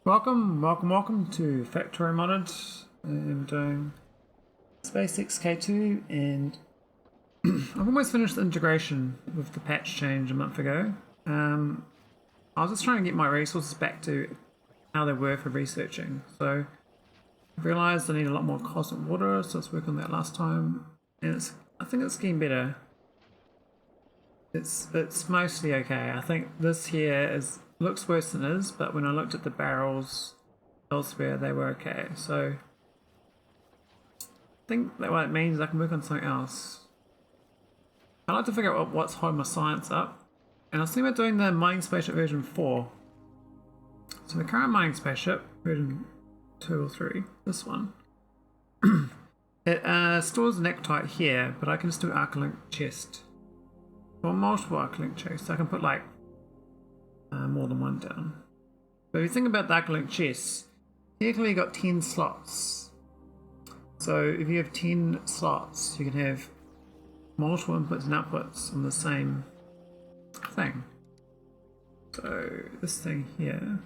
Welcome to Factorio Modded. I'm doing SpaceX K2 and I've almost finished the integration with the patch change a month ago. I was just trying to get my resources back to how they were for researching. So I realised I need a lot more cosmic water, so let's work on that last time. And I think it's getting better. It's mostly okay. I think this here looks worse than it is, but when I looked at the barrels elsewhere, they were okay. So I think that what it means is I can work on something else. I like to figure out what's holding my science up, and I was thinking about doing the mining spaceship version 4. So the current mining spaceship version 2 or 3, this one, it stores an ectite here, but I can just do Arcolink chest. Or multiple Arcolink chests, so I can put like more than one down. But if you think about the Arcolink chests, technically you got 10 slots. So if you have 10 slots, you can have multiple inputs and outputs on the same thing. So this thing here,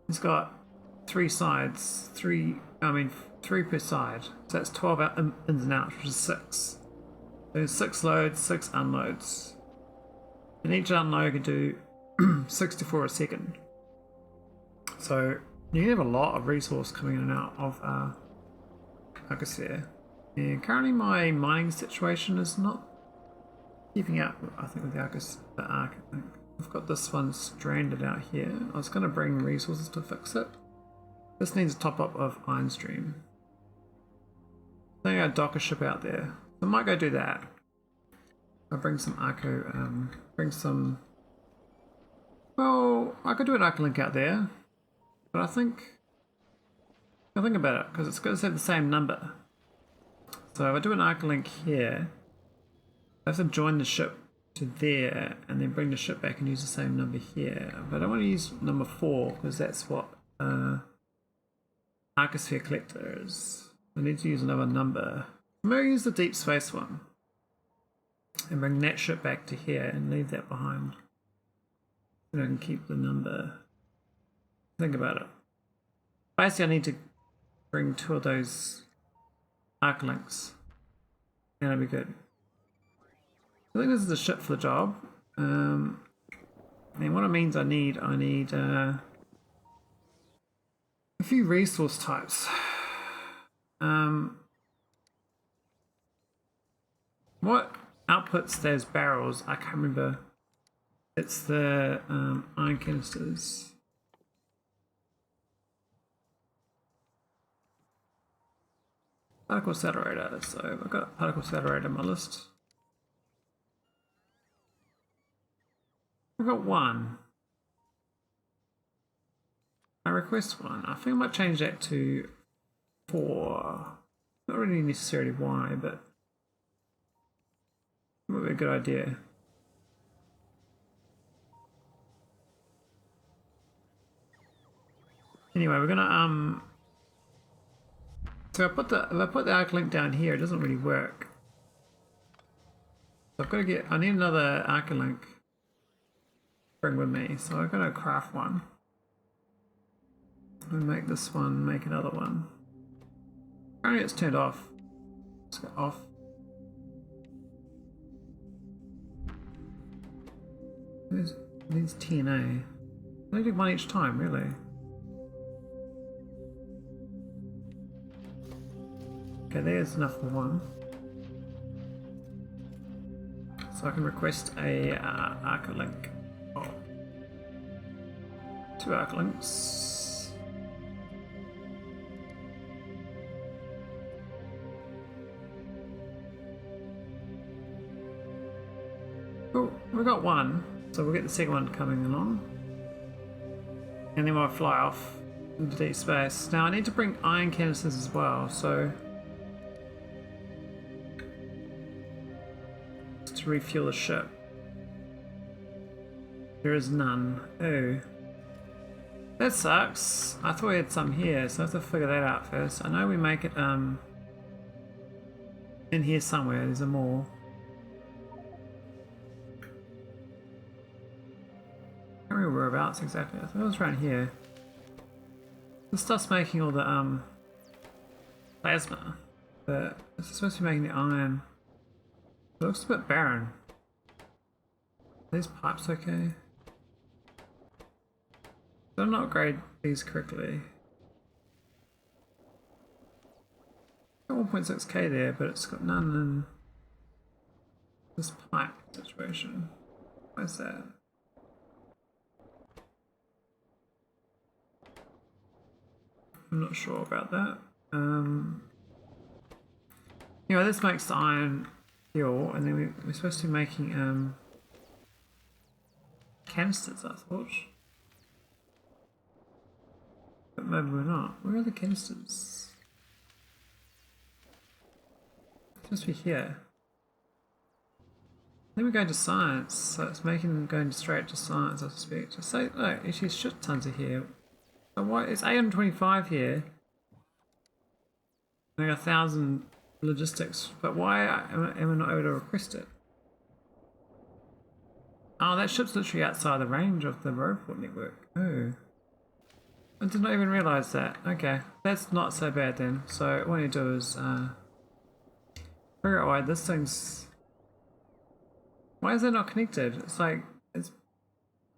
it's got 3 sides, 3 per side, so that's 12 ins and outs, which is 6. There's 6 loads, 6 unloads, and each unload can do 64 a second. So you can have a lot of resource coming in and out of Arcosphere. And currently my mining situation is not keeping up, I think, with the arc. I think I've got this one stranded out here. I was going to bring resources to fix it. This needs a top up of iron stream. I think I'll dock a ship out there. I might go do that. I'll bring some well, I could do an Arcolink out there, but I'll think about it, because it's going to have the same number. So if I do an Arcolink here, I have to join the ship to there, and then bring the ship back and use the same number here. But I want to use number 4, because that's what Arcosphere collector is. I need to use another number. I'm going to use the deep space one and bring that ship back to here and leave that behind. And I can keep the number. Think about it. Basically, I need to bring 2 of those Arcolinks, and that'll be good. I think this is the ship for the job. And what it means, I need a few resource types. What outputs those barrels? I can't remember. It's the iron canisters. Particle accelerator. So I've got a particle accelerator on my list. I've got 1. I request 1. I think I might change that to 4. Not really necessarily why, but it would be a good idea. Anyway, we're gonna so if I put the Arcolink down here, it doesn't really work. So I need another Arcolink to bring with me, so I've got to craft one. And make this one, make another one. Apparently it's turned off. Let's go off. It needs TNA. I only do 1 each time, really. Okay, there's enough for 1. So I can request a Arcolink. Oh. 2 Arcolinks. Cool, we got 1, so we'll get the second one coming along. And then we'll fly off into deep space. Now I need to bring iron canisters as well, so to refuel the ship. There is none. Oh. That sucks. I thought we had some here, so I have to figure that out first. I know we make it in here somewhere, there's a more. whereabouts exactly. I thought it was around here. This stuff's making all the plasma, but it's supposed to be making the iron. It looks a bit barren. Are these pipes okay? Did I not grade these correctly? Got 1.6k there, but it's got none in this pipe situation. Where's that? I'm not sure about that. Anyway, this makes the iron fuel, and then we're supposed to be making canisters, I thought. But maybe we're not. Where are the canisters? It's supposed to be here. Then we're going to science, so it's making going straight to science, I suspect. So, no, actually shit tons are here. So why, it's 825 here. Like 1,000 logistics, but why am I not able to request it? Oh, that ship's literally outside the range of the roadport network. Oh. I did not even realise that. Okay, that's not so bad then. So what you do is figure out why this thing's... Why is it not connected? It's like, it's...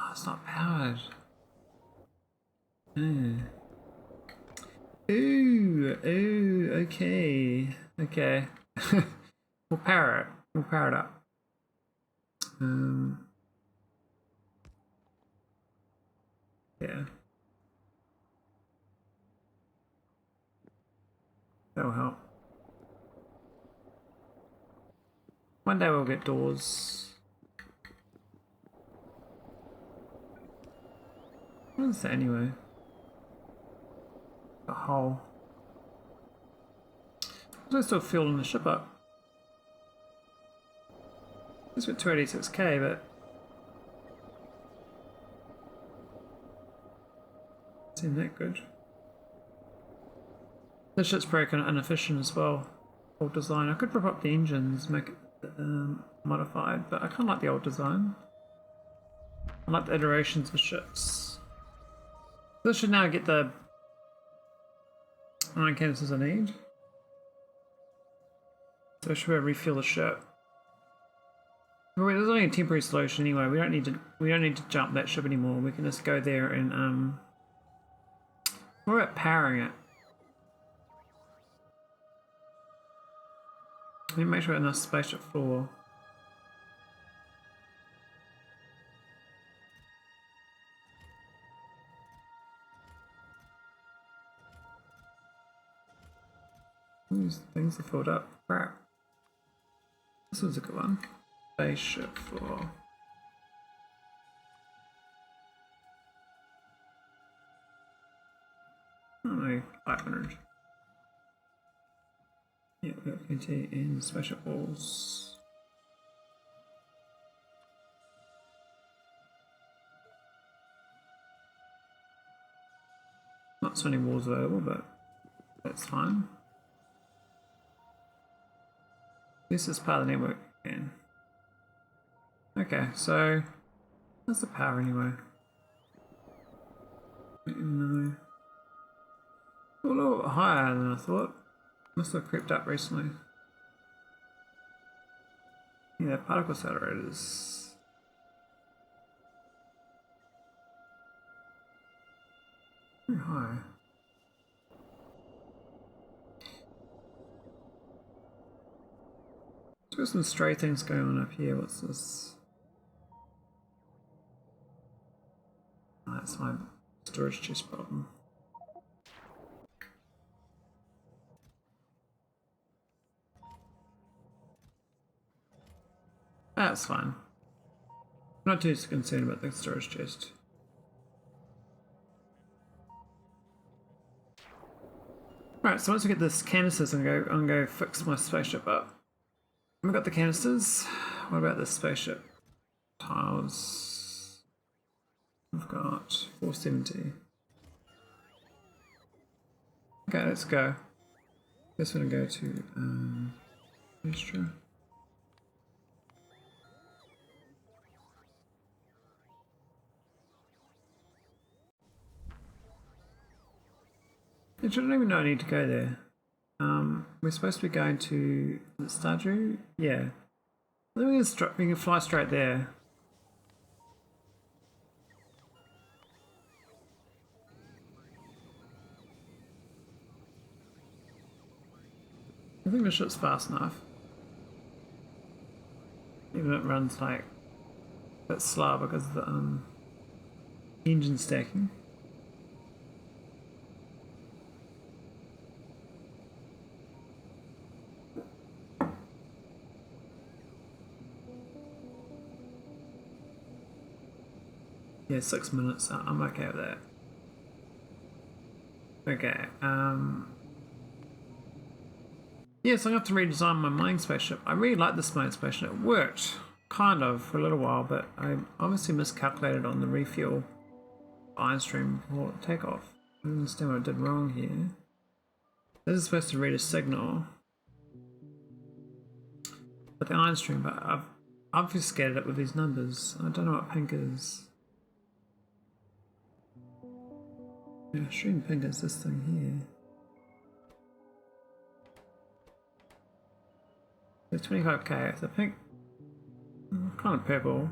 Oh, it's not powered. Ooh, ooh, okay. Okay. We'll power it. We'll power it up. Yeah. That'll help. One day we'll get doors. What is that anyway? A hole. There's still fuel in the ship up. It's got 286k, but it's not that good. This shit's broken and inefficient as well. Old design. I could prop up the engines, make it modified, but I kind of like the old design. I like the iterations of ships. This should now get the iron canisters I need. So I should be able to refuel the ship. Wait, there's only a temporary solution anyway. We don't need to jump that ship anymore. We can just go there and what about powering it? Let me make sure we have enough spaceship floor. These things are filled up. Crap. This was a good one. Spaceship floor. Oh, 500. Yeah, we got plenty in spaceship walls. Not so many walls available, but that's fine. This is part of the network again. Okay, so that's the power anyway. No. A little bit higher than I thought. Must have crept up recently. Yeah, particle accelerators. Very high. There's some stray things going on up here. What's this? Oh, that's my storage chest problem. That's fine. I'm not too concerned about the storage chest. Alright, so once we get this canisters, I'm gonna go fix my spaceship up. We've got the canisters. What about this spaceship? Tiles. We've got 470. Okay, let's go. Just gonna go to extra. I don't even know I need to go there. We're supposed to be going to the stardew? Yeah. I think we can fly straight there. I think the ship's fast enough. Even if it runs like a bit slow because of the engine stacking. Yeah, 6 minutes. I'm okay with that. Okay. Yeah, so I'm going to have to redesign my mining spaceship. I really like this mining spaceship. It worked, kind of, for a little while, but I obviously miscalculated on the refuel ion stream before takeoff. I don't understand what I did wrong here. This is supposed to read a signal. But the ion stream, but I've obfuscated it with these numbers. I don't know what pink is. Yeah, stream pink is this thing here. It's 25k, so pink, kind of purple.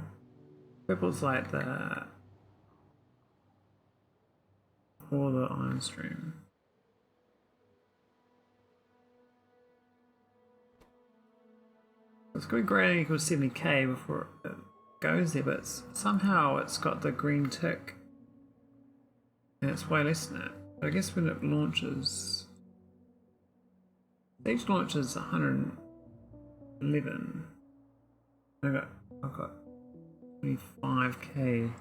Purple's like the for the ion stream. It's got a greater equal to 70k before it goes there, but somehow it's got the green tick. And it's way less than that. But I guess when it launches, each launch is 111. I've got 25k.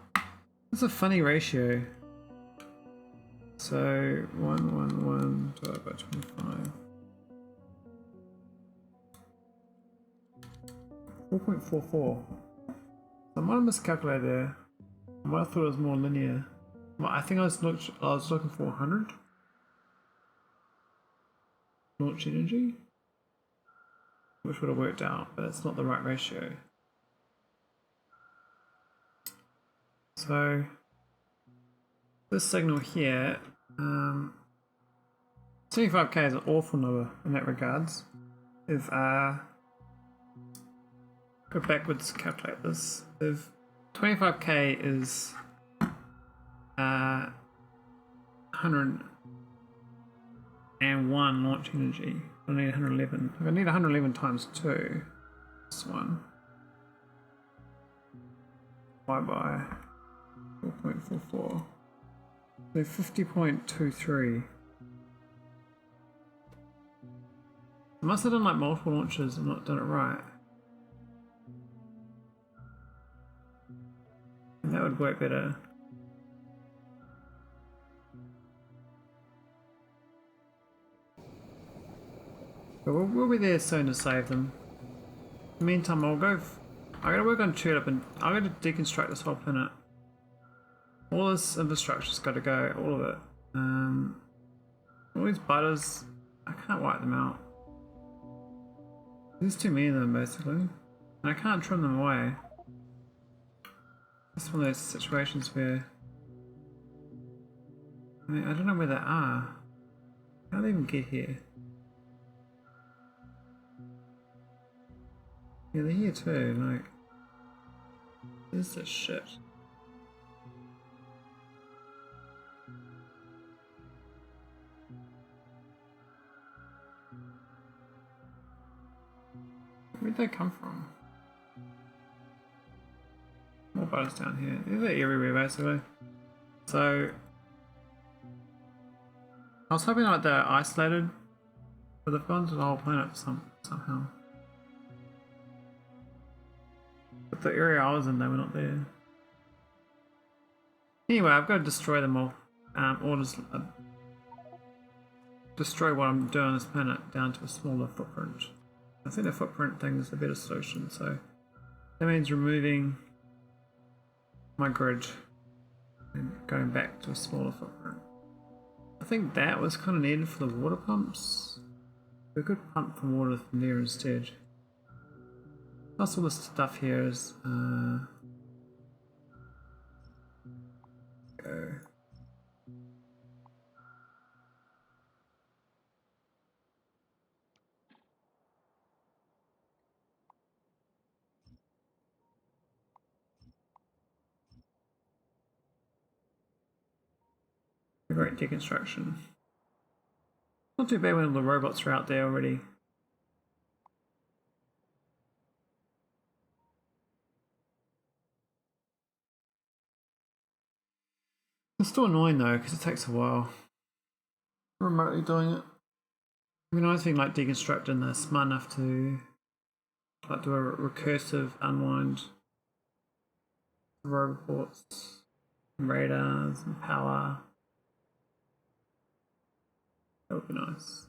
That's a funny ratio. So 111 divided by 25. 4.44. I might have miscalculated there. I might have thought it was more linear. Well, I think I was looking for 100 launch energy, which would have worked out, but it's not the right ratio. So this signal here, 75k is an awful number in that regards. If go backwards to calculate this, if 25k is 101 launch energy, I need 111. I need 111 times 2. This one. Divided by 4.44. So 50.23. I must have done like multiple launches and not done it right. And that would work better. But we'll be there soon to save them. In the meantime, I gotta work on tulip and I gotta deconstruct this whole planet. All this infrastructure's gotta go, all of it. All these butters, I can't wipe them out. There's too many of them basically. And I can't trim them away. It's one of those situations where I mean, I don't know where they are. How do they even get here? Yeah, they're here too, like... This is shit. Where'd they come from? More butters down here. They're everywhere basically. So... I was hoping like they're isolated, but they've gone to the whole planet somehow. But the area I was in, they were not there. Anyway, I've got to destroy them all. Or just destroy what I'm doing on this planet down to a smaller footprint. I think the footprint thing is a better solution, so that means removing my grid and going back to a smaller footprint. I think that was kind of needed for the water pumps. We could pump some water from there instead. Plus all this stuff here is go. The Great Deconstruction. Not too bad when all the robots are out there already. It's still annoying though, because it takes a while. Remotely doing it. I mean, I think like deconstructing this smart enough to like do a recursive unwind robots, and radars, and power. That would be nice.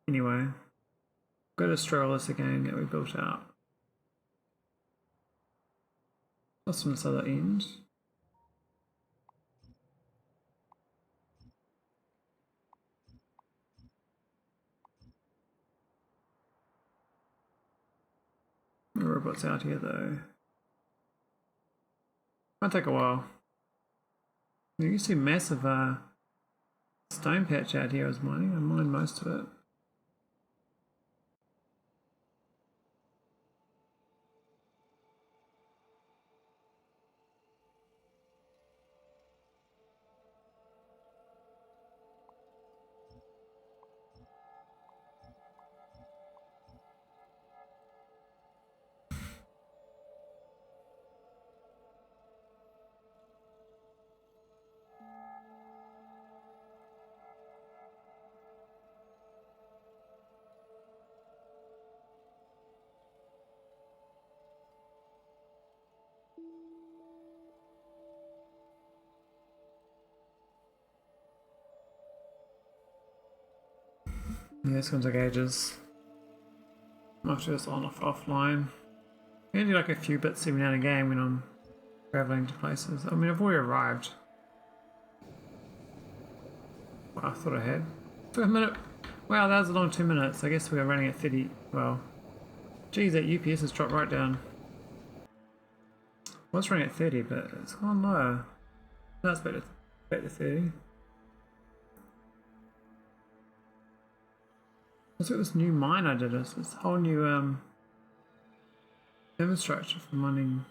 Anyway, go to stroll this again that we built out. Plus from this other end. The robots out here though. Might take a while. You can see massive stone patch out here I was mining. I mined most of it. Yeah, it's gonna take ages. I'm after this on off offline. I'm gonna do like a few bits every now and again when I'm traveling to places. I mean, I've already arrived. Wow, I thought I had. Took a minute. Wow, that was a long 2 minutes. I guess we were running at 30. Well, geez, that UPS has dropped right down. I was running at 30, but it's gone lower. No, it's back to 30. What's this new mine I did? This whole new infrastructure for mining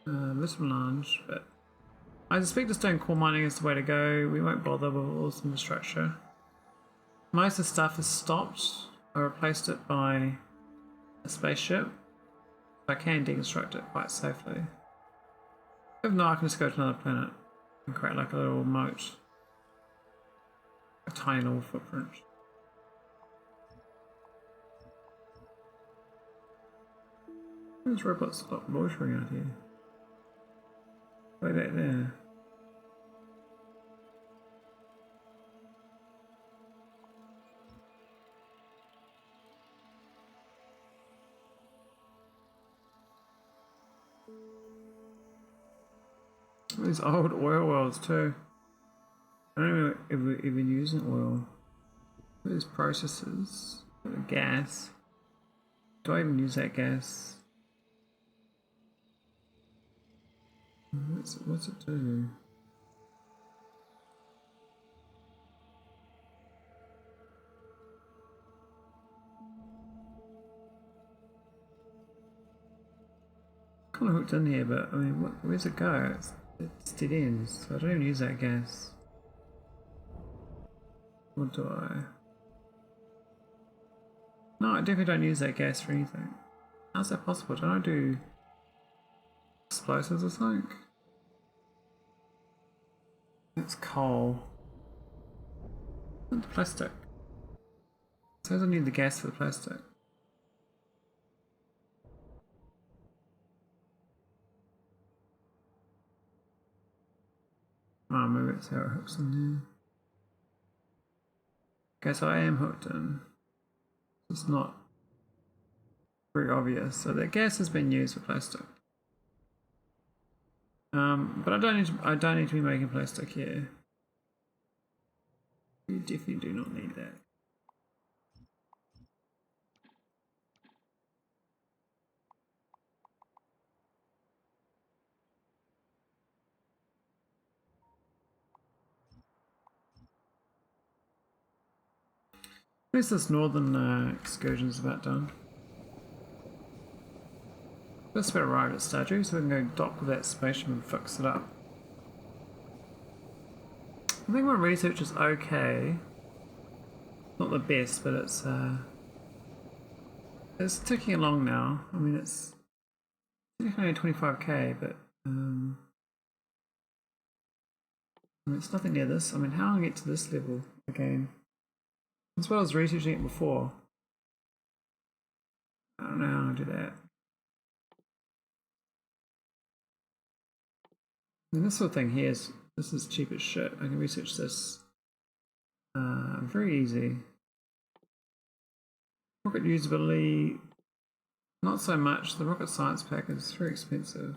little lounge, but I suspect the stone core mining is the way to go. We won't bother with all this infrastructure. Most of the stuff is stopped. I replaced it by a spaceship. I can deconstruct it quite safely. If not, I can just go to another planet and create like a little moat. A tiny little footprint. These robots stop loitering out here. Way back there. These old oil wells too. I don't know if we're even using oil. These processes. Gas. Do I even use that gas? What's it do? Kind of hooked in here, but I mean, where's it go? It's dead ends, so I don't even use that gas. What do I? No, I definitely don't use that gas for anything. How's that possible? Don't I do explosives or something? That's coal. What's the plastic? It says I need the gas for the plastic. Oh, maybe it's how it hooks in there. Okay, so I am hooked in. It's not very obvious. So the gas has been used for plastic. But I don't need to be making plastic here. You definitely do not need that. At least this northern excursion is about done. Just about arrived at stardew, so we can go dock with that spaceship and fix it up. I think my research is okay. Not the best, but it's ticking along now. I mean, it's only 25k, but I mean, it's nothing near this. I mean, how do I get to this level again? That's what I was researching it before. I don't know how to do that. I mean, this sort of thing here this is cheap as shit. I can research this very easy. Rocket usability, not so much. The rocket science pack is very expensive.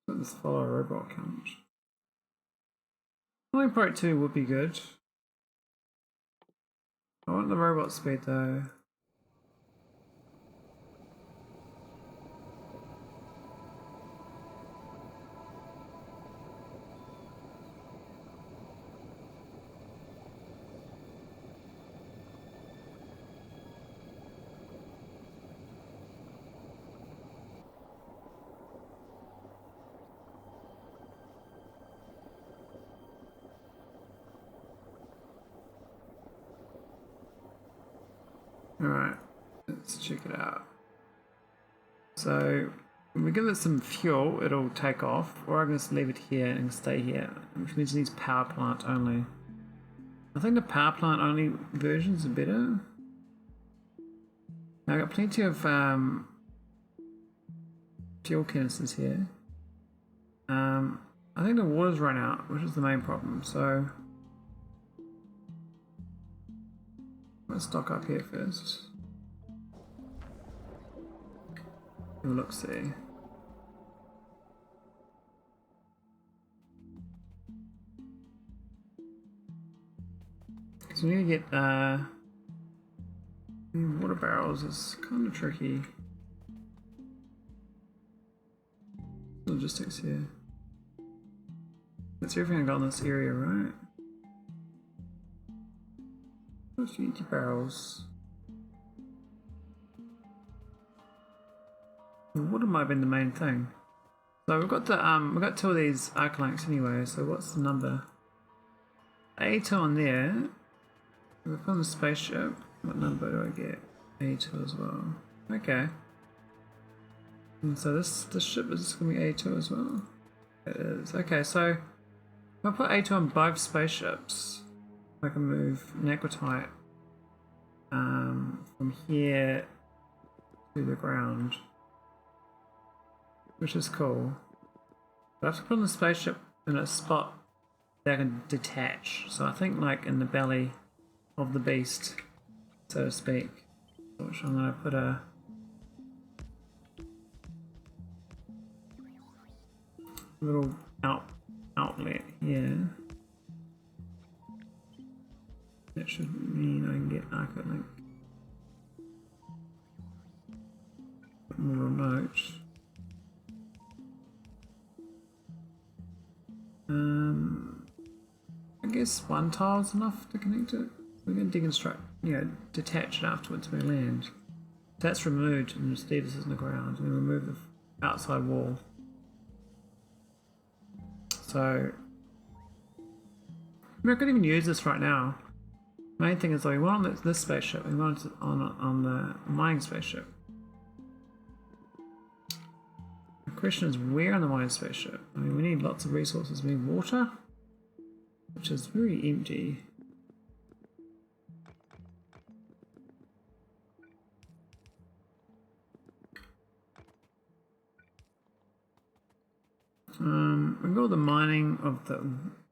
Let this follow a robot count. Only Pro 2 would be good. I want the robot speed though. Alright, let's check it out. So, when we give it some fuel, it'll take off, or I can just leave it here and stay here, which means it needs power plant only. I think the power plant only versions are better. Now, I've got plenty of fuel canisters here. I think the water's run out, which is the main problem, so let's stock up here first. Have a look, see. So we need to get water barrels. Is kind of tricky. Logistics here. That's everything I got in this area, right? What's empty barrels? Water might have been the main thing. So we've got we've got 2 of these Arcolinks anyway. So what's the number? A2 on there. We're on the spaceship. What number do I get? A2 as well. Okay. And so this ship is going to be A2 as well. It is. Okay, so if I put A2 on both spaceships, I can move Naquitite from here to the ground, which is cool. But I have to put on the spaceship in a spot that I can detach. So I think like in the belly of the beast, so to speak. Which I'm going to put a little outlet here. That should mean I can get Arcolink. More remote. I guess one tile is enough to connect it. We're going to deconstruct, detach it afterwards when we land. That's removed and just leave this in the ground and remove the outside wall. So, I could even use this right now. Main thing is like, we want this spaceship, we want it on the mining spaceship. The question is, where on the mining spaceship? I mean, we need lots of resources. We need water, which is very empty. We've got the mining of the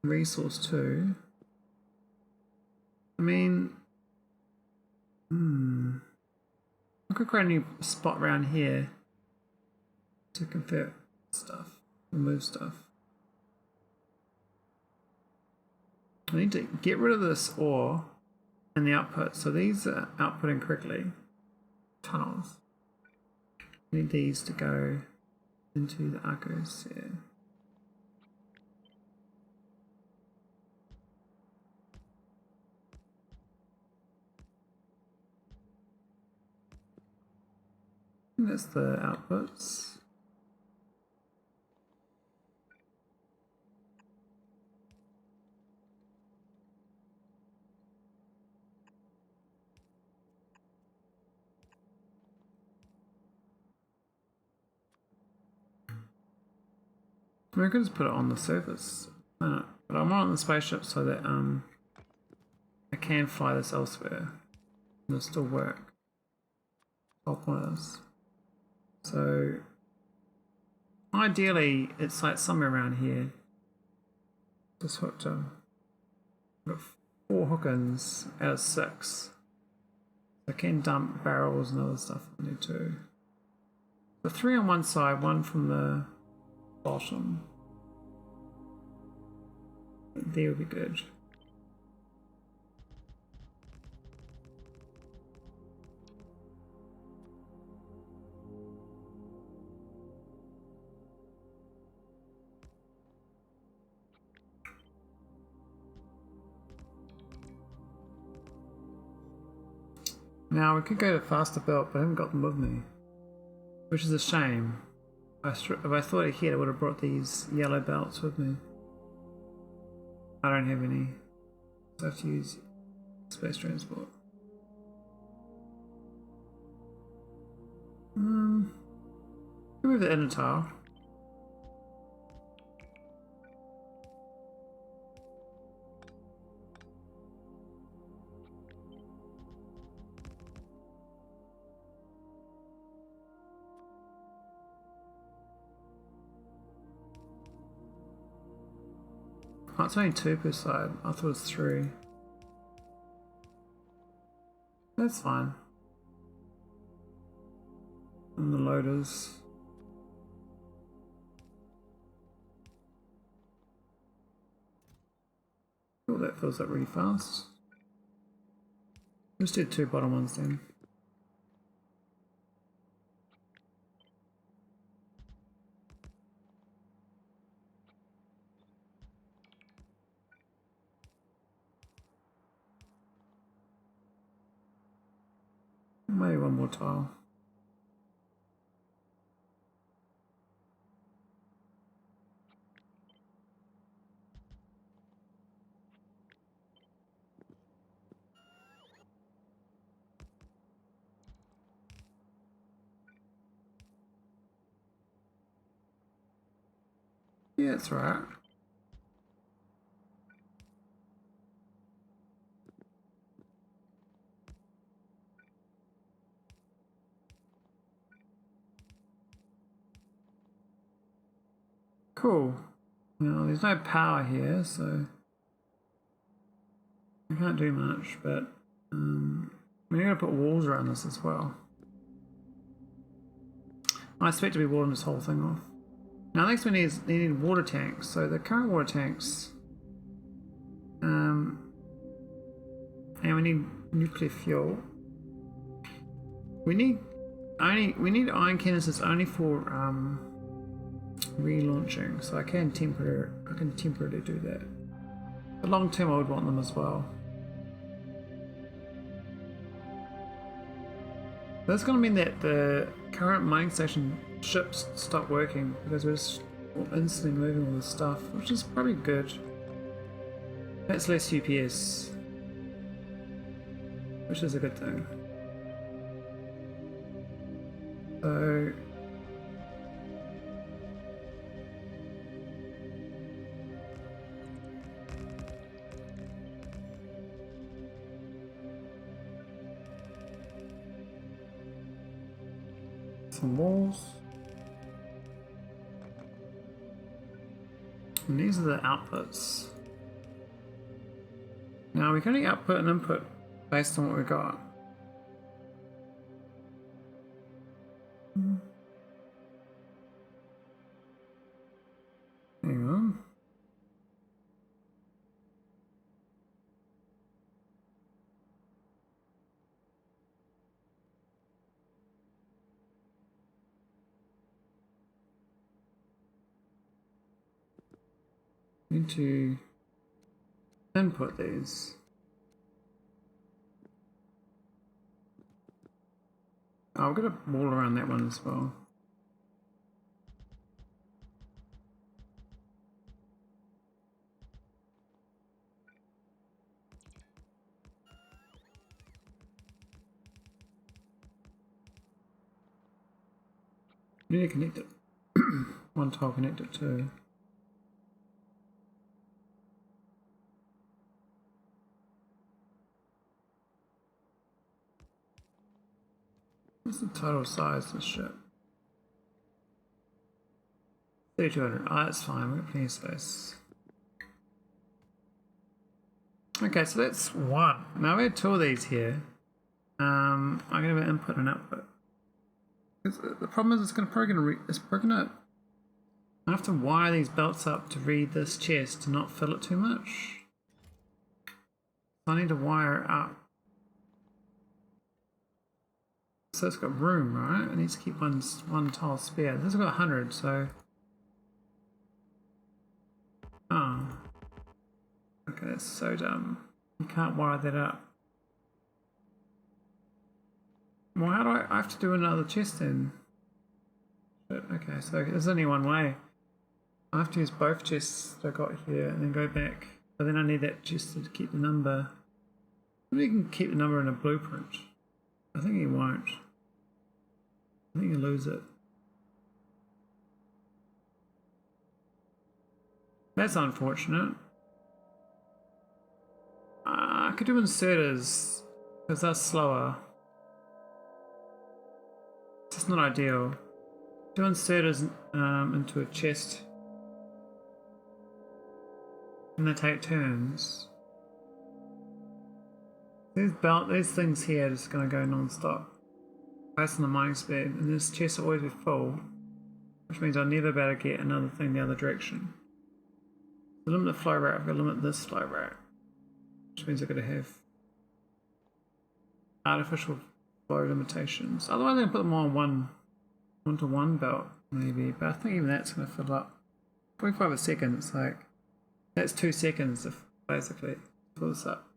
resource too. I mean, I could create a new spot around here to convert stuff, remove stuff. I need to get rid of this ore and the output. So these are outputting correctly. Tunnels. I need these to go into the arcos here. And that's the outputs. I could just put it on the surface, but I want it on the spaceship so that I can fly this elsewhere and it'll still work. Whole point is. So ideally it's like somewhere around here. Just hooked up. Got 4 hook-ins out of 6. I can dump barrels and other stuff if I need to. The 3 on one side, 1 from the bottom. There would be good. Now we could go to faster belt, but I haven't got them with me, which is a shame. If I thought ahead, I would have brought these yellow belts with me. I don't have any, so I have to use space transport. Move the inner tile. Oh, it's only 2 per side. I thought it was 3. That's fine. And the loaders. Oh, that fills up really fast. Let's do 2 bottom ones then. Maybe 1 more tile. Yeah, that's right. Cool. Now, there's no power here, so I can't do much, but we're going to put walls around this as well. I expect to be walling this whole thing off. Now, next we need water tanks. So the current water tanks, and we need nuclear fuel. We need iron canisters only for relaunching. So I can temporarily do that. But long term, I would want them as well. That's going to mean that the current mining station ships stop working because we're just instantly moving all this stuff, which is probably good. That's less UPS, which is a good thing. So some walls. And these are the outputs. Now we can only output and input based on what we got. Hang on. Need to input these. Oh, I've got a wall around that one as well. Need to connect it. One tile connected too. What's the total size of this ship? 3200. Oh, that's fine. We've got plenty of space. Okay, so that's one. Now we have two of these here. I'm gonna have an input and output. The problem is it's probably gonna. I have to wire these belts up to read this chest to not fill it too much. So I need to wire it up. So it's got room, right? It needs to keep one tile spare. This has got 100, so. Oh. Okay, that's so dumb. You can't wire that up. Well, how do I have to do another chest then? Okay, so there's only one way. I have to use both chests that I got here and then go back. But then I need that chest to keep the number. Maybe you can keep the number in a blueprint. I think you won't. I think you lose it. That's unfortunate. I could do inserters because they're slower. It's just not ideal. Do inserters into a chest. And they take turns. These things here are just going to go non-stop. Based on the mining speed. And this chest will always be full. Which means I'll never be able to get another thing the other direction. To limit the flow rate, I've got to limit this flow rate. Which means I've got to have artificial flow limitations. Otherwise I'm going to put them on onto one belt maybe. But I think even that's going to fill up. 45 a second, it's like that's 2 seconds if basically fill this up.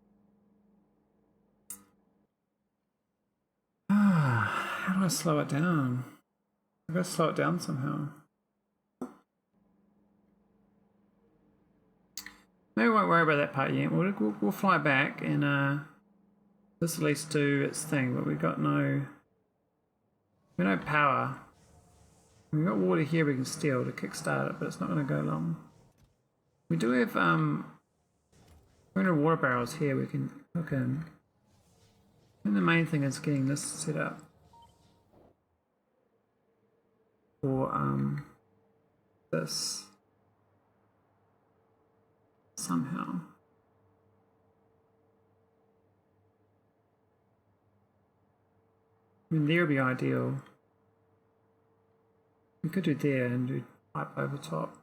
How do I slow it down? I've got to slow it down somehow. Maybe we won't worry about that part yet. We'll fly back and this at least do its thing, but we've got no power. We've got water here we can steal to kickstart it, but it's not going to go long. We do have 200 water barrels here we can hook in. And the main thing is getting this set up for this somehow. I mean, there would be ideal. We could do there and do pipe over top.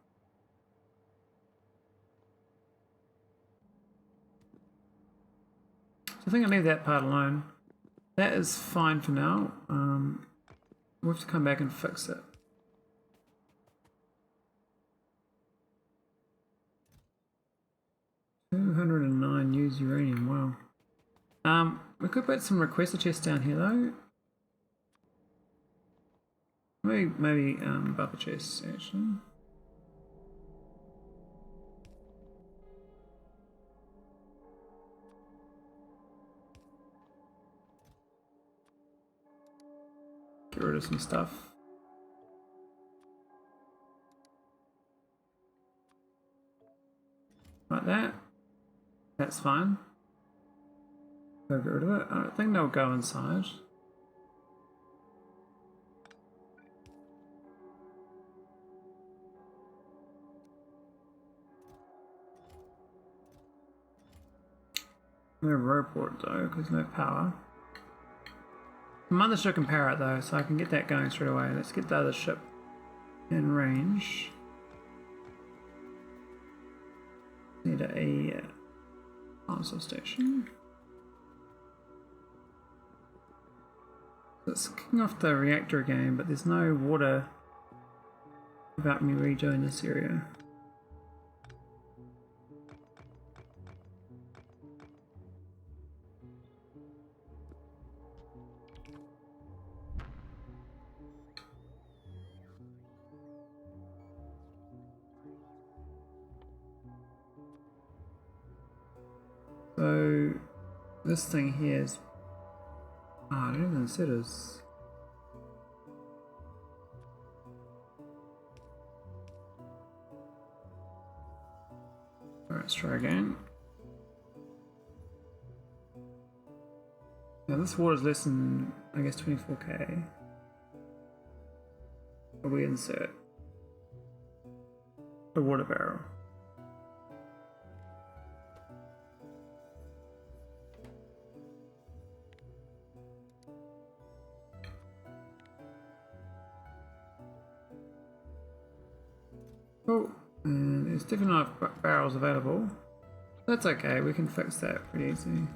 So I think I'll leave that part alone. That is fine for now. We'll have to come back and fix it. $209 used uranium, wow. We could put some requester chests down here though. Maybe buffer chests actually. Get rid of some stuff. Like that. That's fine. Go get rid of it. I don't think they'll go inside. No robot though, because no power. The mothership can power it though, so I can get that going straight away. Let's get the other ship in range. Need a console station. So it's kicking off the reactor again, but there's no water about me redoing this area. So this thing here is... Oh, I don't even see it as... Alright, let's try again. Now this water is less than, I guess, 24k. But we insert a water barrel. Oh, and there's definitely not barrels available. That's okay, we can fix that pretty easy.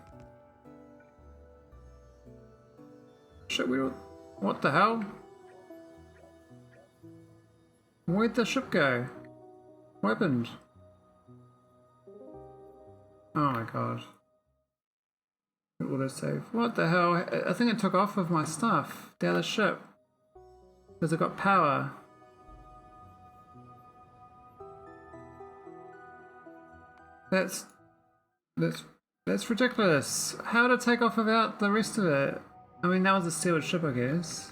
Shit, what the hell? Where'd the ship go? What happened? Oh my god. Autosave. What the hell? I think it took off with my stuff. The other ship. Because it got power. That's ridiculous. How to take off without the rest of it? I mean, that was a sealed ship, I guess.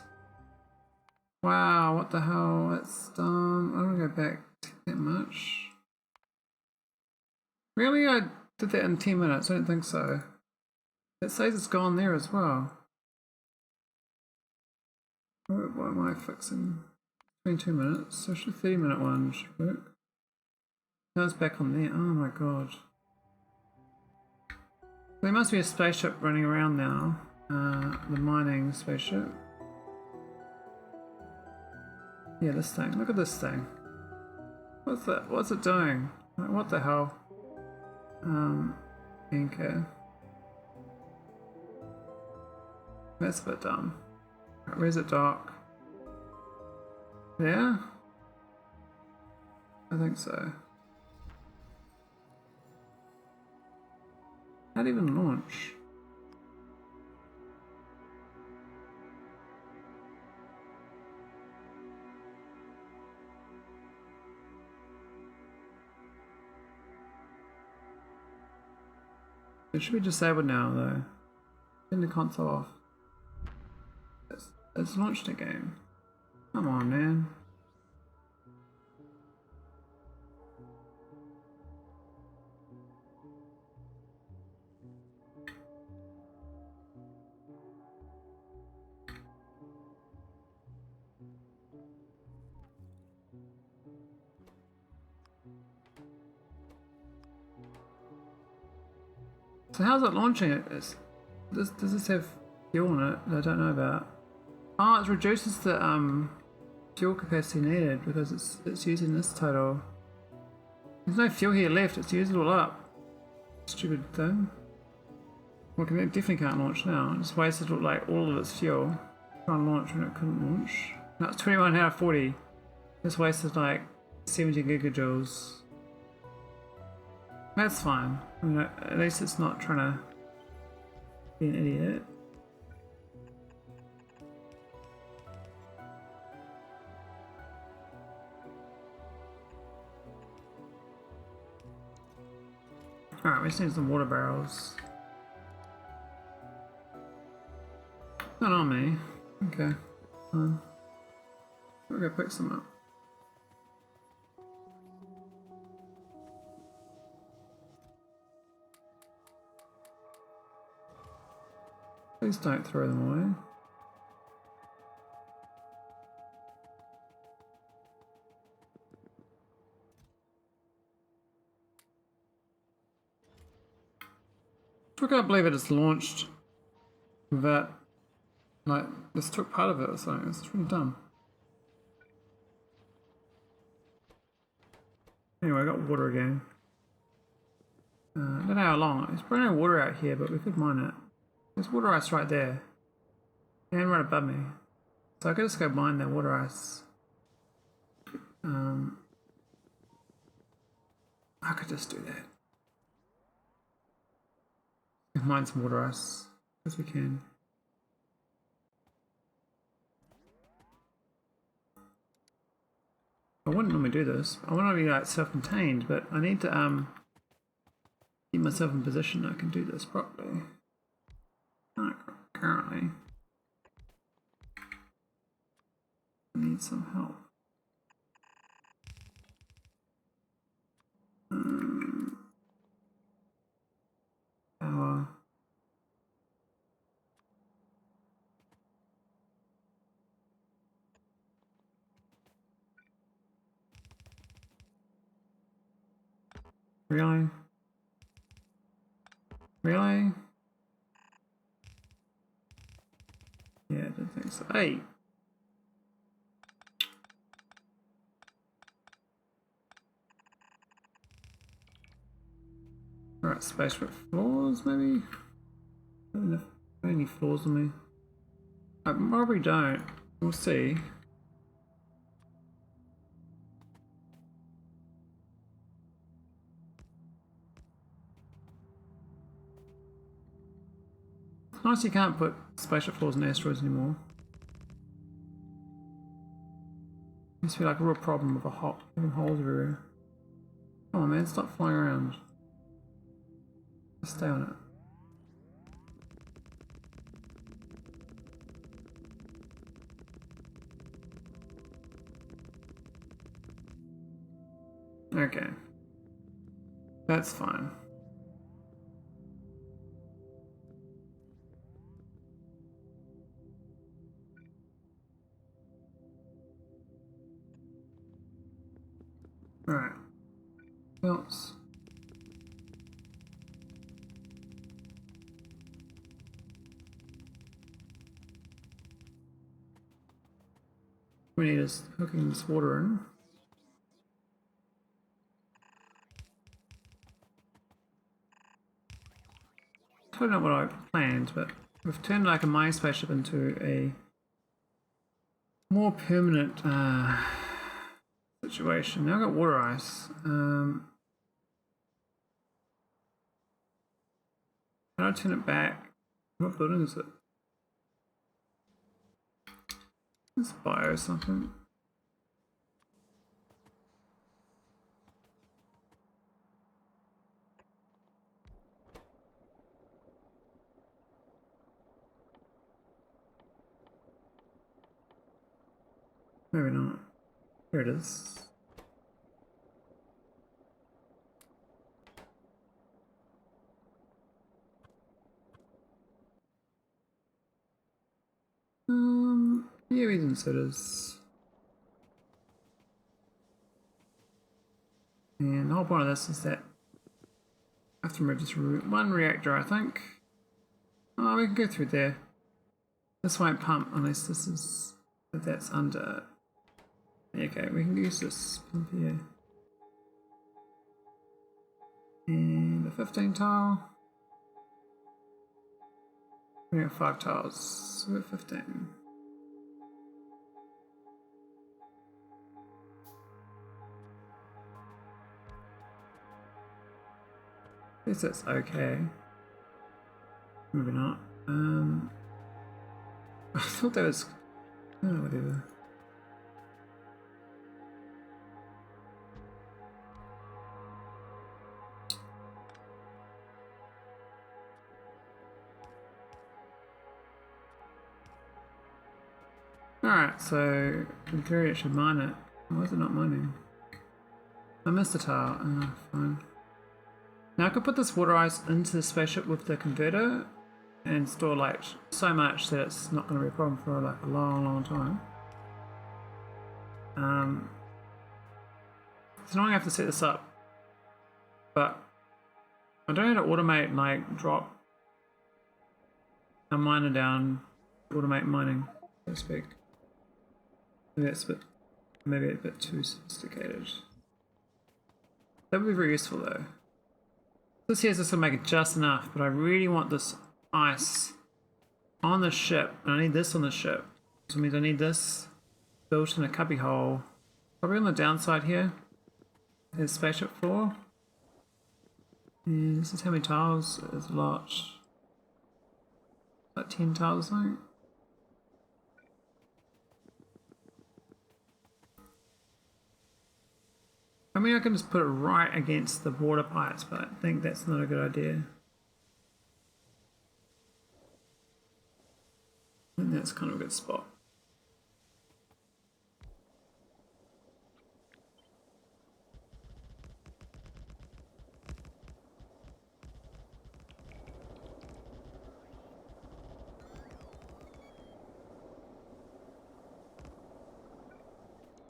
Wow, what the hell? That's dumb. I don't want to go back that much. Really? I did that in 10 minutes? I don't think so. It says it's gone there as well. What am I fixing? 22 minutes. So should 30-minute one should work. Now it's back on there. Oh my god. There must be a spaceship running around now. The mining spaceship. Yeah, this thing. Look at this thing. What's that? What's it doing? Like, what the hell? Anchor. That's a bit dumb. Right, where's it dock? Yeah? I think so. How'd it even launch? It should be disabled now though. Turn the console off. It's launched a game. Come on, man. So how's it launching it? Does this have fuel in it that I don't know about? Oh, it reduces the fuel capacity needed because it's using this total. There's no fuel here left, it's used it all up. Stupid thing. Well, it definitely can't launch now. It just wasted like all of its fuel. Trying to launch when it couldn't launch. No, it's 21 out of 40. Just wasted like 70 gigajoules. That's fine. I mean, at least it's not trying to be an idiot. Alright, we just need some water barrels. Not on me. Okay. We'll go pick some up. Please don't throw them away. I can't believe it just launched without, like, this took part of it or something. It's really dumb. Anyway, I got water again. I don't know how long. There's probably no water out here, but we could mine it. There's water ice right there. And right above me. So I could just go mine that water ice. I could just do that. Mine some water ice. As we can. I wouldn't normally do this. I want to be like self-contained, but I need to keep myself in position I can do this properly. Not currently. I need some help. Power. Really? Really? Yeah, I didn't think so. Hey! Alright, spaceship floors maybe? I don't know if there are any floors on me. I probably don't. We'll see. It's nice you can't put spaceship floors in asteroids anymore. Used to be like a real problem with having holes everywhere. Come on man, stop flying around. Just stay on it. Okay. That's fine. Alright. Belts. We need is hooking this water in. Totally not what I planned, but we've turned like a mining spaceship into a more permanent situation. Now I've got water ice. Can I turn it back? What building is it? It's bio or something. Maybe not. Here it is. Yeah, we didn't say this. And the whole point of this is that I have to remove just one reactor, I think. Oh, we can go through there. This won't pump unless this is, if that's under. Okay, we can use this pump here. And a 15 tile. We got 5 tiles, so we're at 15. I guess that's okay. Maybe not. I thought that was. Oh, whatever. Alright, so in theory it should mine it. Why is it not mining? I missed a tile. Oh, fine. Now I could put this water ice into the spaceship with the converter and store like so much that it's not going to be a problem for like a long time. So now I have to set this up, but I don't know how to automate like drop a miner down, automate mining, so to speak. Maybe that's maybe a bit too sophisticated. That would be very useful though. This here is just going to make it just enough, but I really want this ice on the ship, and I need this on the ship. So it means I need this built in a cubby hole, probably on the downside here. There's spaceship floor. And this is how many tiles? It's a lot. Like 10 tiles or something. I mean, I can just put it right against the water pipes, but I think that's not a good idea. I think that's kind of a good spot.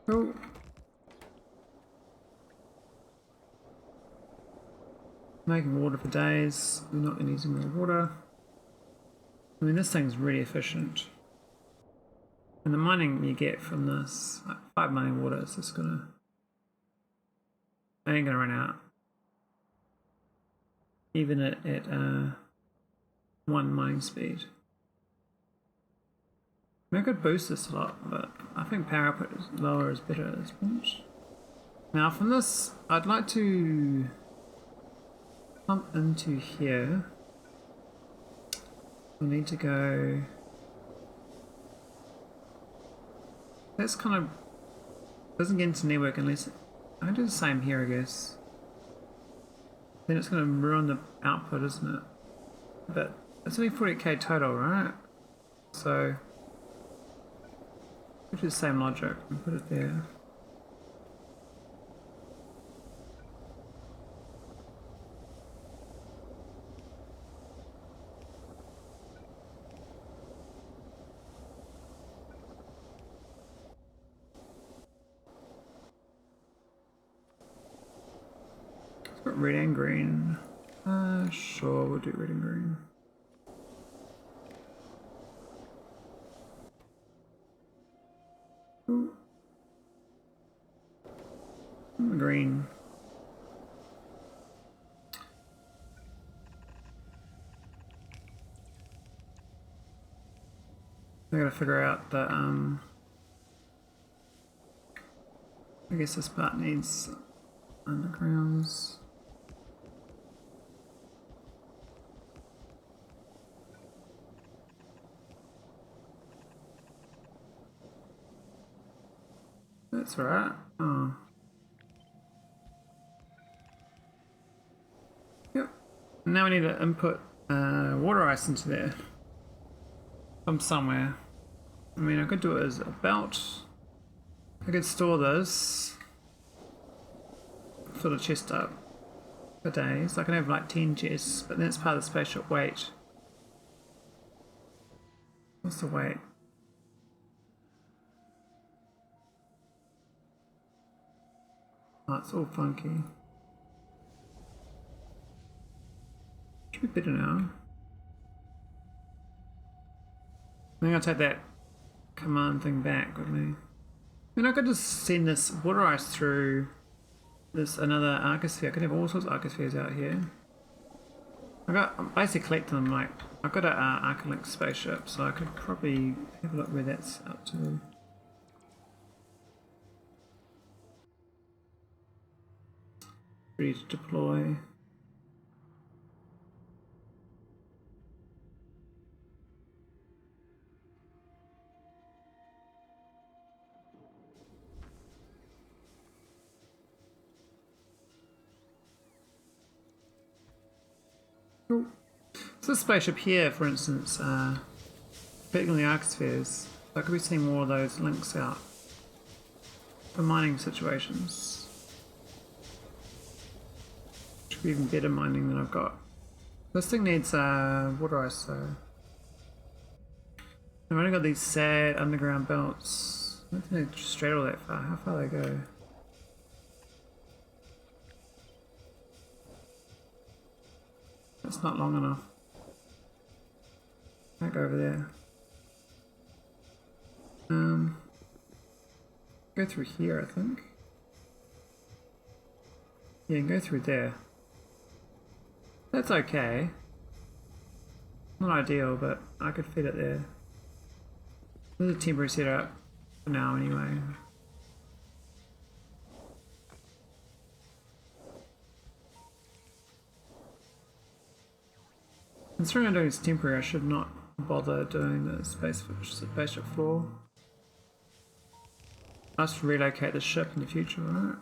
Cool. Making water for days. We're not going to use more water. I mean, this thing's really efficient. And the mining you get from this, like 5 million water, is just gonna... I ain't gonna run out. Even at 1 mining speed. I mean, I could boost this a lot, but I think power output is lower is better at this point. Now from this, I'd like to pump into here. We need to go... That's kind of... doesn't get into network unless... I can do the same here, I guess. Then it's going to ruin the output, isn't it? But it's only 40k total, right? So... which is the same logic, and put it there. Let's put red and green. Sure, we'll do red and green. Ooh. Green. I gotta figure out that I guess this part needs undergrounds. That's right. Oh. Yep. Now we need to input water ice into there. From somewhere. I mean, I could do it as a belt. I could store this. Fill the chest up for days. I can have like 10 chests, but then it's part of the spaceship weight. What's the weight? Oh, it's all funky. Should be better now. I'm gonna take that command thing back with me. I mean, I could just send this water ice through this another arcosphere. I could have all sorts of arcospheres out here. I'm basically collecting them. Like, I've got an Arcolink spaceship, so I could probably have a look where that's up to. Ready to deploy. Cool. So this spaceship here, for instance, depending on the arcospheres, I could be seeing more of those links out for mining situations. Should be even better mining than I've got. This thing needs water ice, so I've only got these sad underground belts. I don't think they straight all that far. How far they go? That's not long enough. Can't go over there. Go through here, I think. Yeah, go through there. That's okay. Not ideal, but I could fit it there. This is a temporary setup for now, anyway. Considering I'm doing this temporary, I should not bother doing the spaceship floor. I must relocate the ship in the future, right?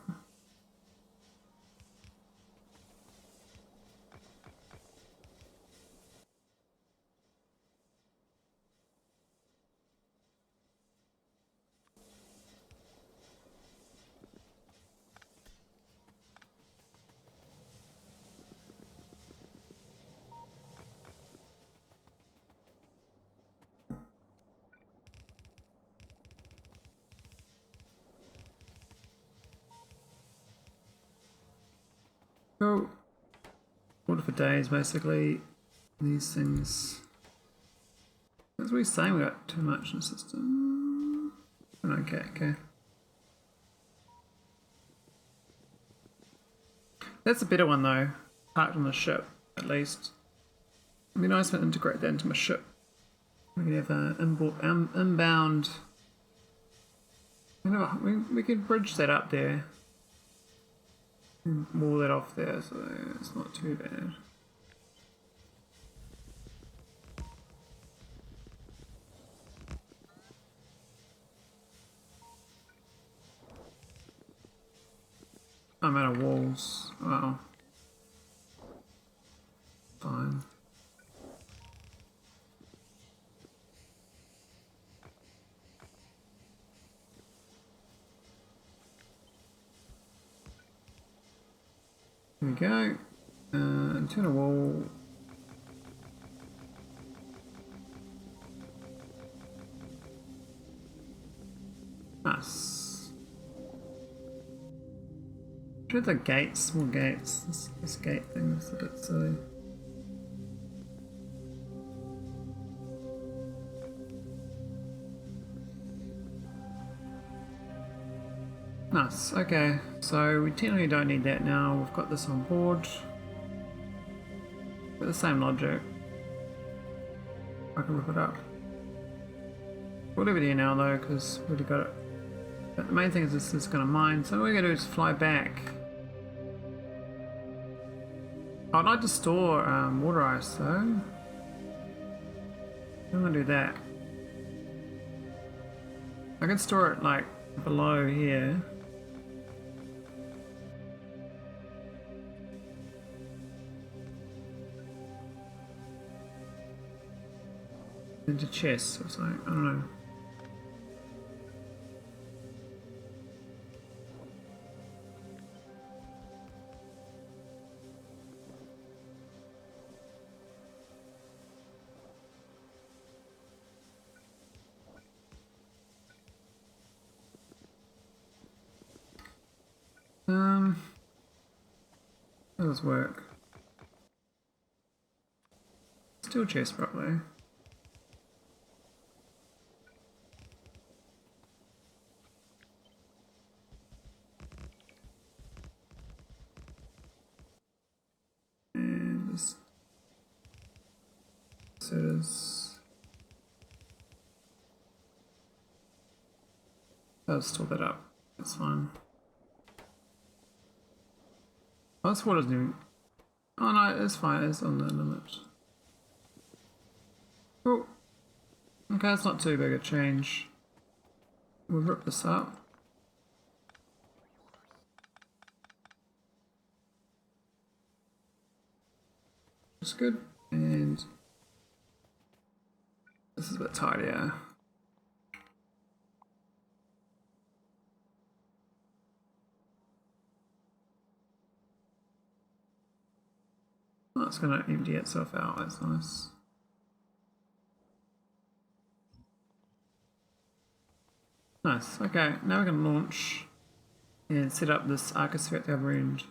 Cool. Water for days, basically. These things. That's what he's saying, we got too much in the system. Okay. That's a better one though. Parked on the ship, at least. It'd be nice to integrate that into my ship. We can have an inbound. You know, we could bridge that up there. And wall that off there, so it's not too bad. I'm out of walls. Wow. Fine. Here we go. Turn a wall. Nice. Should the gates, small gates. This gate thing is a bit silly. Nice, okay, so we technically don't need that now, we've got this on board. With the same logic. I can rip it up. We'll leave it here now though, because we've already got it. But the main thing is this is going to mine, so what we're going to do is fly back. I'd like to store water ice though. I'm going to do that. I can store it like below here. Into chests or something, I don't know. How does this work? Still chest properly. And this says I'll store that up. That's fine. Oh, this water's new. Oh no, it's fine, it's on the limit. Cool. Okay, it's not too big a change. We'll rip this up. That's good. And this is a bit tidier. Oh, it's going to empty itself out, that's nice. Nice, okay, now we can launch and set up this arcosphere at the other end.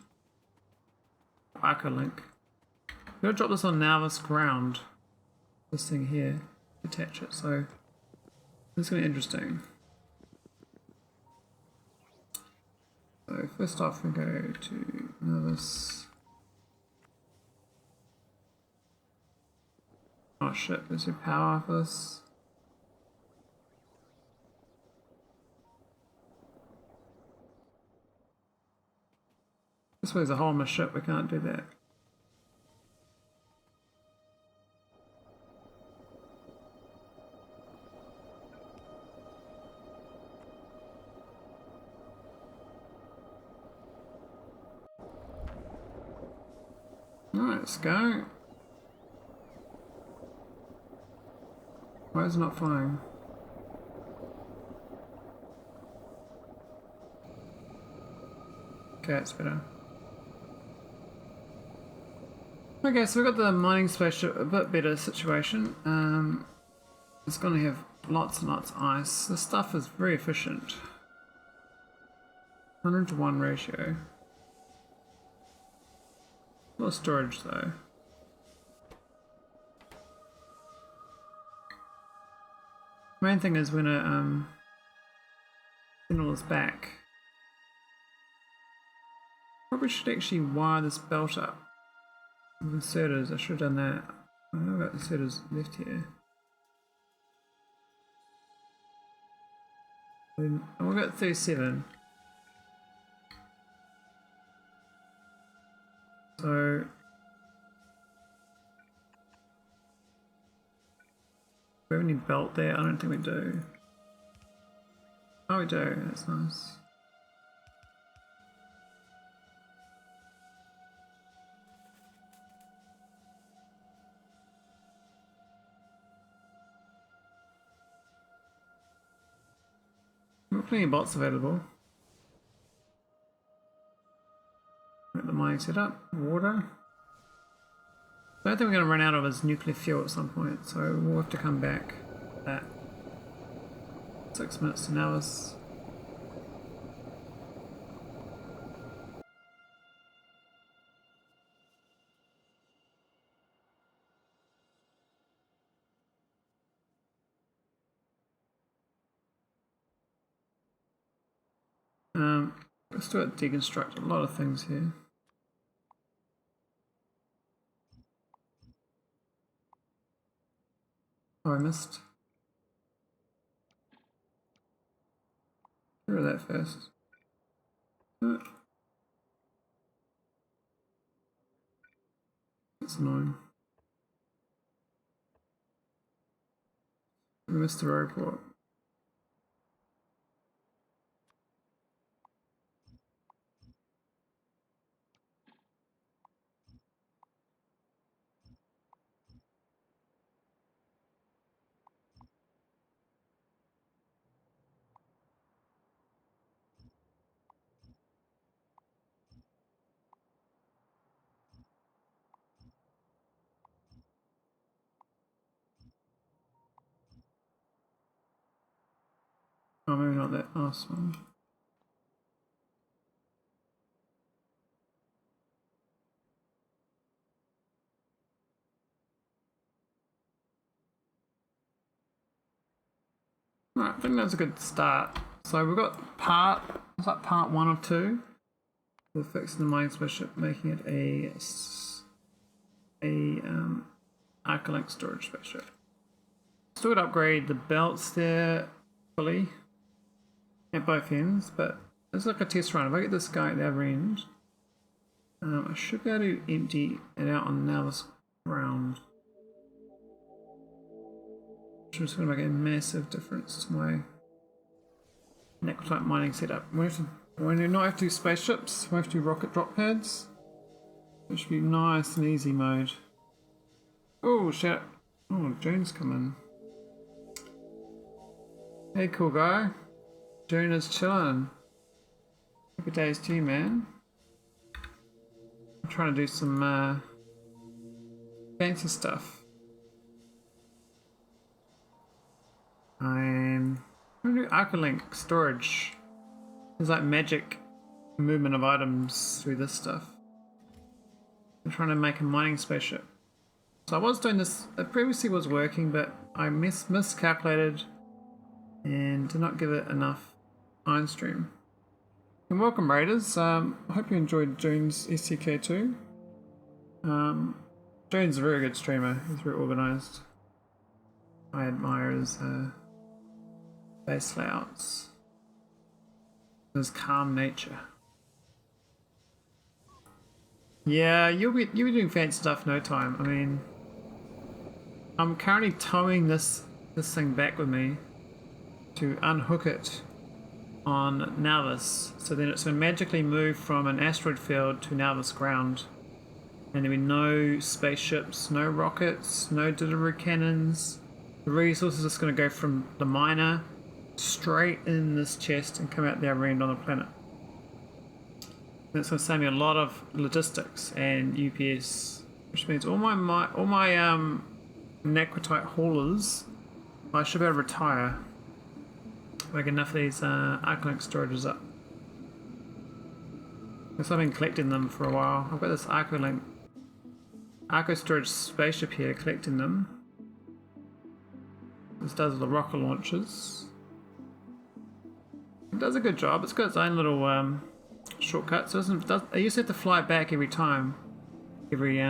Arcolink. I'm going to drop this on nauvis ground. This thing here. Attach it, so this is going to be interesting. So first off we go to nauvis. Oh shit, there's your power for this. This way's a hole in my ship, we can't do that. Alright, let's go. Why is it not flying? Okay, it's better. Okay, so we've got the mining spaceship, a bit better situation. It's going to have lots and lots of ice. This stuff is very efficient. 100 to 1 ratio. A lot of storage though. Main thing is we're gonna send all this back. Probably should actually wire this belt up with inserters. I should have done that. I know I've got inserters left here. And we've got 37. So do we have any belt there? I don't think we do. Oh, we do. That's nice. We've got plenty of bots available. Get the mining set up. Water. The only thing we're going to run out of is nuclear fuel at some point, so we'll have to come back at 6 minutes to nauvis. Let's do it. Deconstruct a lot of things here. Oh, I missed. Get rid of that first. That's annoying. We missed the robot. Oh, maybe not that last one. Alright, I think that's a good start. So we've got it's like part 1 of 2. We're fixing the mining spaceship, making it a Arcolink storage spaceship. Still would upgrade the belts there fully at both ends, but it's like a test run. If I get this guy at the other end, I should be able to empty it out on nauvis ground. Which is going to make a massive difference to my necrotite mining setup. We do not have to do spaceships, we have to do rocket drop pads. It should be nice and easy mode. Oh shit. Oh, June's coming. Hey cool guy. June is chilling. Happy days to you, man. I'm trying to do some fancy stuff. I'm going to do Arcolink storage. There's like magic movement of items through this stuff. I'm trying to make a mining spaceship. So I was doing this, it previously was working, but I miscalculated and did not give it enough iron stream. And welcome Raiders, I hope you enjoyed June's STK2. June's a very good streamer, he's very organised. I admire his base layouts, his calm nature. Yeah, you'll be doing fancy stuff no time. I mean, I'm currently towing this thing back with me to unhook it on nauvis, so then it's going to magically move from an asteroid field to nauvis ground, and there'll be no spaceships, no rockets, no delivery cannons. The resource is just going to go from the miner straight in this chest and come out the other end on the planet. And it's going to save me a lot of logistics and UPS, which means all my necrotite haulers I should be able to retire. Like enough of these Arcolink storages up. Because I've been collecting them for a while. I've got this Arcolink Arco storage spaceship here, collecting them. This does the rocket launches. It does a good job. It's got its own little shortcut. So I used to have to fly back every time, every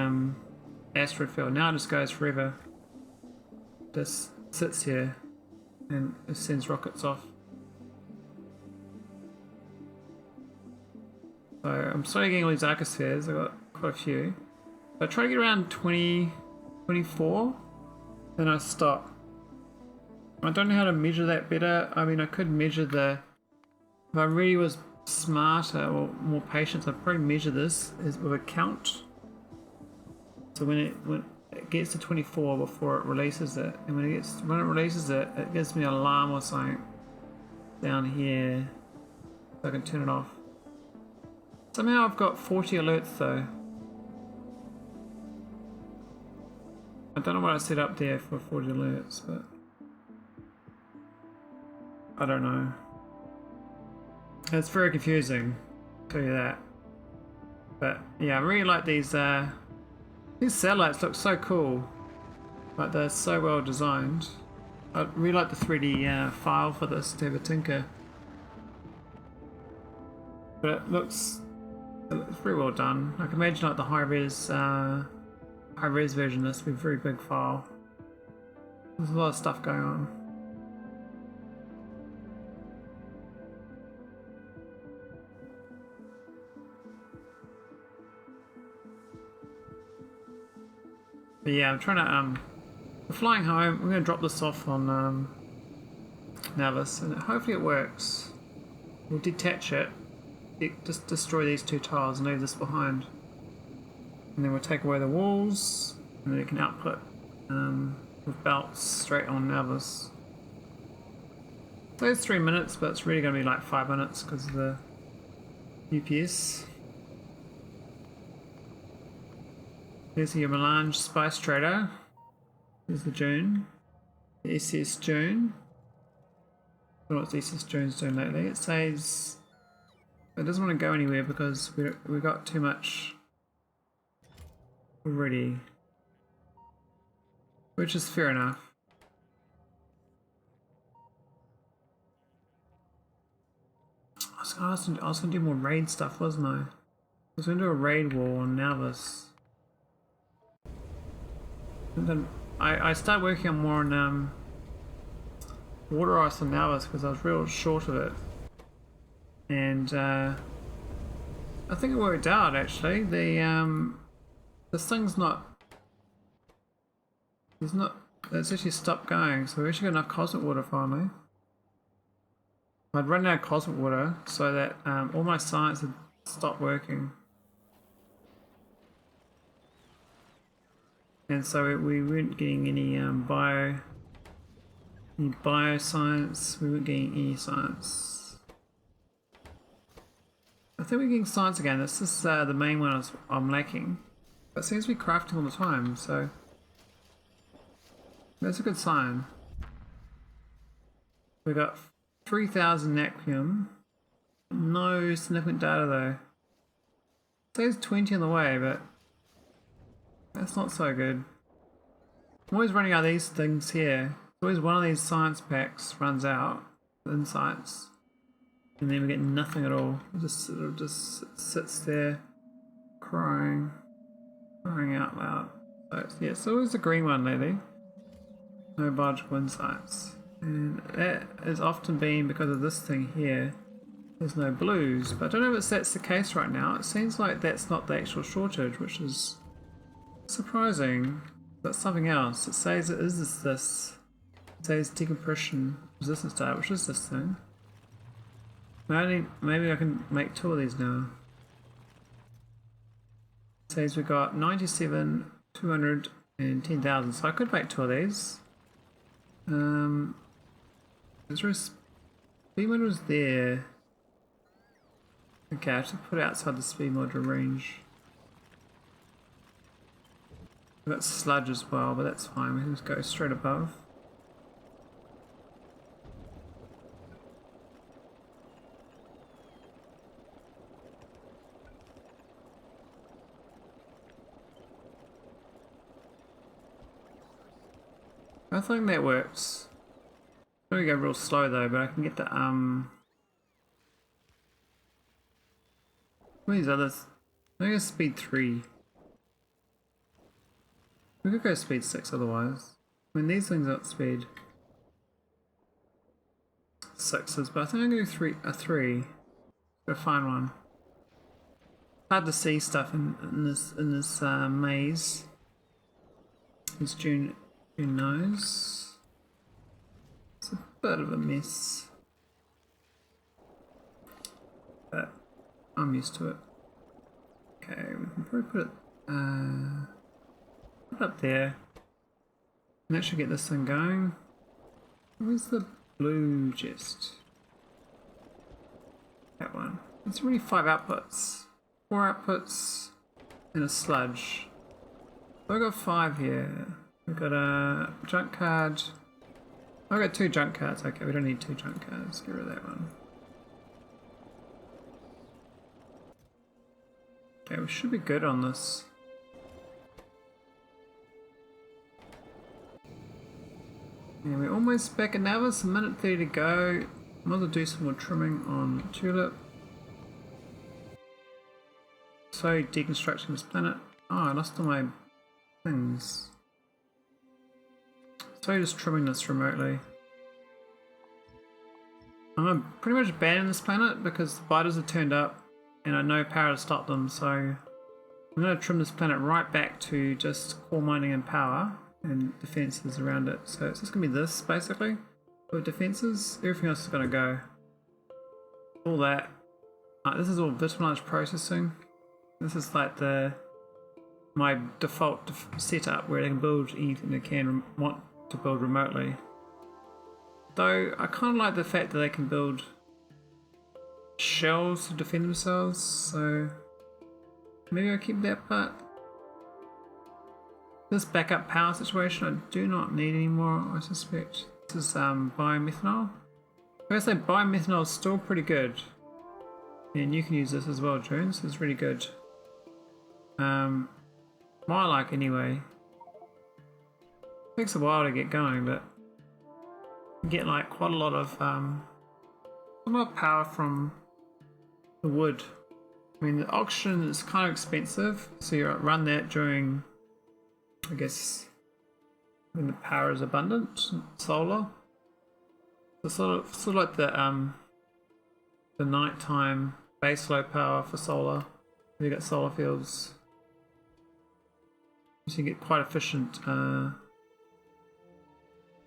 asteroid field. Now it just goes forever. Just sits here and it sends rockets off. So I'm slowly getting all these arcospheres. I've got quite a few. I try to get around 20, 24, then I stop. I don't know how to measure that better. I mean, I could measure the... If I really was smarter or more patient, I'd probably measure this with a count. So when it gets to 24 before it releases it, and when it releases it, it gives me an alarm or something down here, so I can turn it off. Somehow I've got 40 alerts though. I don't know what I set up there for 40 alerts, but I don't know. It's very confusing, I'll tell you that. But yeah, I really like these satellites look so cool. Like they're so well designed. I really like the 3D file for this to have a tinker. But it looks very well done. I can imagine like the high res version of this would be a very big file. There's a lot of stuff going on. But yeah, I'm trying to we're flying home. We're gonna drop this off on Nauvis and hopefully it works. We'll detach it. Just destroy these two tiles and leave this behind. And then we'll take away the walls and then it can output with belts straight on Nauvis. So it's 3 minutes, but it's really going to be like 5 minutes because of the UPS. Here's the Melange Spice Trader. Here's the June. The SS June. I don't know what the SS June's doing lately. It says it doesn't want to go anywhere because we got too much already, which is fair enough. I was going to do more raid stuff, wasn't I? I was going to do a raid war on Nauvis. And then I started working on more on water ice on Nauvis because I was real short of it. And I think it worked out actually. This thing's it's actually stopped going, so we actually got enough cosmic water finally. I'd run out of cosmic water so that all my science had stopped working. And so we weren't getting any bioscience, we weren't getting any science. I think we're getting science again. This is the main one I'm lacking. But it seems to be crafting all the time, so that's a good sign. We got 3,000 naquium. No significant data though. It says 20 on the way, but that's not so good. I'm always running out of these things here. Always one of these science packs runs out, insights, and then we get nothing at all. It just sort of just sits there, crying out loud. So yeah, it's always the green one lately. No biological insights, and that has often been because of this thing here. There's no blues, but I don't know if that's the case right now. It seems like that's not the actual shortage, which is surprising. That's something else. It says it is this. It says decompression resistance data, which is this thing. Maybe I can make 2 of these now. It says we got 97, 200, and 10,000. So I could make 2 of these. Is there a speed module was there? Okay, I have to put it outside the speed module range. We've got sludge as well, but that's fine. We can just go straight above. I think that works. I'm gonna go real slow though, but I can get the what are these others? I think it's speed 3. We could go speed 6 otherwise. I mean these things are at speed 6s, but I think I'm gonna do a 3. Go find one. Hard to see stuff in this maze. As June knows. It's a bit of a mess. But I'm used to it. Okay, we can probably put it up there. And that should get this thing going. Where's the blue chest? That one. It's really 5 outputs. 4 outputs and a sludge. I've got 5 here. We've got a junk card. I've got 2 junk cards. Okay, we don't need 2 junk cards. Get rid of that one. Okay, we should be good on this. Yeah, we're almost back at nauvis. A minute 30 to go. Might as well do some more trimming on tulip. So deconstructing this planet. Oh, I lost all my things. So just trimming this remotely. I'm pretty much abandoning this planet because the biters have turned up and I know power to stop them, so I'm going to trim this planet right back to just core mining and power and defenses around it. So it's just going to be this basically for defenses. Everything else is going to go. All that. This is all virtualized processing. This is like my default setup where they can build anything they can want to build remotely. Though I kind of like the fact that they can build shells to defend themselves, so maybe I'll keep that part. This backup power situation I do not need anymore, I suspect. This is biomethanol. I guess that biomethanol is still pretty good. And you can use this as well, Jones. It's really good. Maholic anyway. Takes a while to get going, but you get like quite a lot of power from the wood. I mean the auction is kind of expensive, so you run that during, I guess, when the power is abundant, solar. It's sort of like the nighttime baseload power for solar. You got solar fields. So you get quite efficient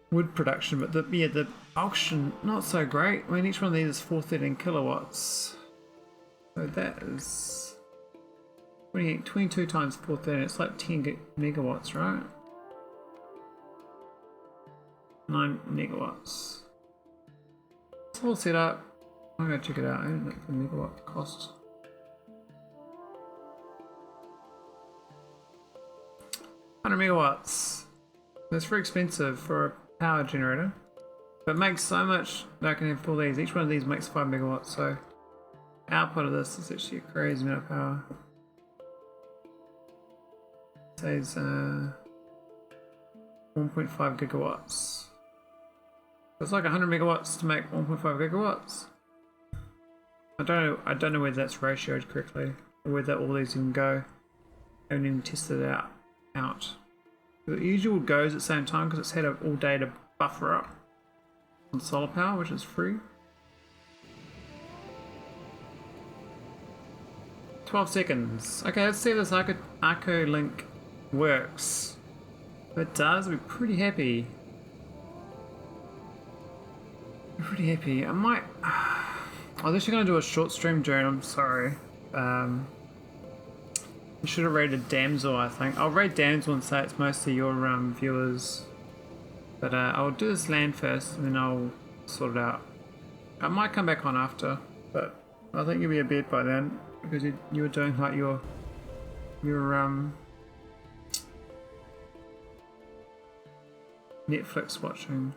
wood production, but the auction not so great. I mean each one of these is 413 kilowatts. So that is 22 times 413, it's like 10 megawatts, right? 9 megawatts. It's all set up. I'm gonna check it out. I don't know the megawatt cost. 100 megawatts. That's very expensive for a power generator, but it makes so much that I can have 4 these. Each one of these makes 5 megawatts, so output of this is actually a crazy amount of power. It says 1.5 gigawatts. So it's like 100 megawatts to make 1.5 gigawatts. I don't know whether that's ratioed correctly or whether all these can go. I haven't even tested it out. The usual goes at the same time because it's had all day to buffer up on solar power, which is free. 12 seconds. Okay, let's see if this Arcolink works. If it does, we're pretty happy. Pretty happy. I might. I was actually going to do a short stream, June. I'm sorry. I should have rated Damsel, I think. I'll rate Damsel and say it's mostly your viewers. But I'll do this land first and then I'll sort it out. I might come back on after, but I think you'll be a bed by then because you were doing like your Netflix watching.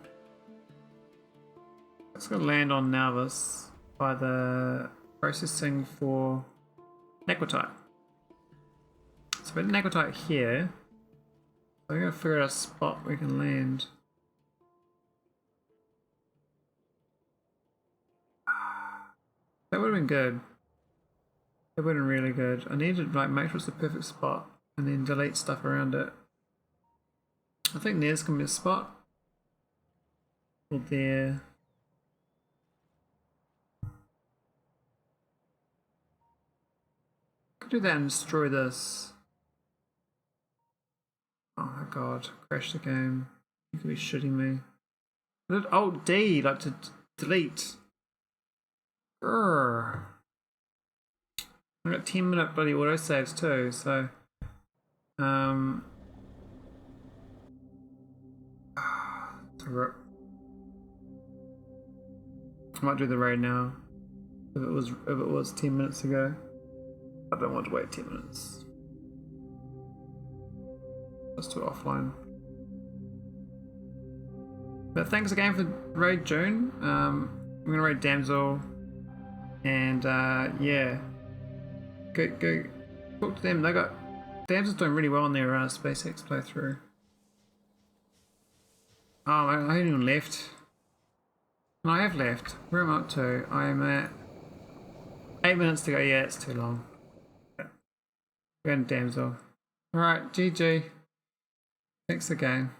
It's going to land on nauvis by the processing for Naquitite. So we've got Naquitite here. So I'm going to figure out a spot we can land. That would have been good. That would have been really good. I needed like make sure it's the perfect spot and then delete stuff around it. I think there's gonna be a spot. Or there. Could do that and destroy this. Oh my god, crash the game. You could be shitting me. Alt D, like to delete. Grr. I got 10-minute bloody autosaves too, so I might do the raid now. If it was 10 minutes ago. I don't want to wait 10 minutes. Let's do it offline. But thanks again for raid June. I'm gonna raid Damsel, and yeah, go talk to them. They got Damsel's doing really well on their SpaceX playthrough. Oh, I haven't even left. No, I have left. Where am I up to? I am at 8 minutes to go. Yeah, it's too long. Going Damsel. All right, GG. Thanks again.